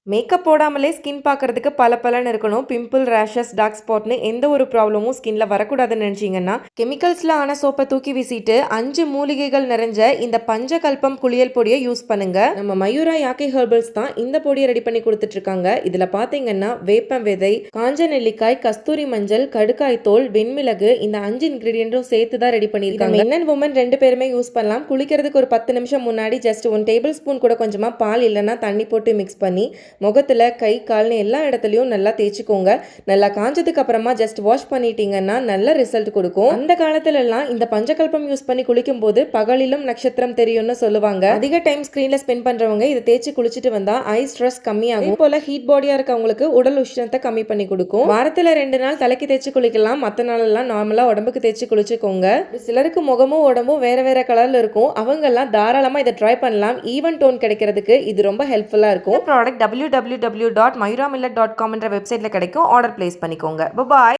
Makeup போடாமலே skin பார்க்கறதுக்கு பளபளன்னு இருக்கணும். பிம்பிள், ரேஷஸ், டார்க் ஸ்பாட்னு எந்த ஒரு ப்ராப்ளமும் ஸ்கின்ல வரக்கூடாதுன்னு நினைச்சீங்கன்னா, கெமிக்கல்ஸ்ல ஆன சோப்பை தூக்கி வீசிட்டு 5 மூலிகைகள் நிறைஞ்ச இந்த பஞ்சகல்பம் குளியல் பொடியை யூஸ் பண்ணுங்க. நம்ம மயூரா யாக்கை ஹெர்பல்ஸ் தான் இந்த பொடியை ரெடி பண்ணி கொடுத்துட்டு இருக்காங்க. இதுல பாத்தீங்கன்னா வேப்பம் விதை, காஞ்ச நெல்லிக்காய், கஸ்தூரி மஞ்சள், கடுக்காய் தோல், வெண்மிளகு இந்த 5 இன்கிரீடியன்ட்டும் சேர்த்து தான் ரெடி பண்ணியிருக்காங்க. மென் அண்ட் உமன் 2 பேருமே யூஸ் பண்ணலாம். குளிக்கிறதுக்கு ஒரு 10 நிமிஷம் முன்னாடி ஜஸ்ட் 1 டேபிள் ஸ்பூன் கூட கொஞ்சமா பால் இல்லைன்னா தண்ணி போட்டு மிக்ஸ் பண்ணி முகத்துல, கை, கால்னு எல்லா இடத்துலையும் நல்லா தேய்ச்சிக்கோங்க. நல்லா காஞ்சதுக்கு அப்புறமா ஜஸ்ட் வாஷ் பண்ணிட்டீங்கன்னா நல்ல ரிசல்ட் கொடுக்கும். அந்த காலத்துல எல்லாம் இந்த பஞ்சகல்பம் யூஸ் பண்ணி குளிக்கும் போது பகலிலும் நட்சத்திரம் தெரியும்னு சொல்லுவாங்க. அதிக டைம் ஸ்கிரீன்ல ஸ்பெண்ட் பண்றவங்க இதை தேய்ச்சி குளிச்சுட்டு வந்தா ஐ ஸ்ட்ரெஸ் கம்மியாகும். போல ஹீட் பாடியா இருக்கவங்களுக்கு உடல் உஷ்ணத்தை கம்மி பண்ணி கொடுக்கும். வாரத்துல 2 நாள் தலைக்கு தேய்ச்சி குளிக்கலாம். மற்ற நாள் எல்லாம் நார்மலா உடம்புக்கு தேய்ச்சி குளிச்சுக்கோங்க. சிலருக்கு முகமும் உடம்பும் வேற வேற கலர்ல இருக்கும். அவங்க எல்லாம் தாராளமா இதை ட்ரை பண்ணலாம். ஈவன் டோன் கிடைக்கிறதுக்கு இது ரொம்ப ஹெல்ப்ஃபுல்லா இருக்கும். ப்ராடக்ட் www.mayuramillet.com என்ற வெப்சைட்ல கிடைக்கும். ஆர்டர் பிளேஸ் பண்ணிக்கோங்க. பாய்.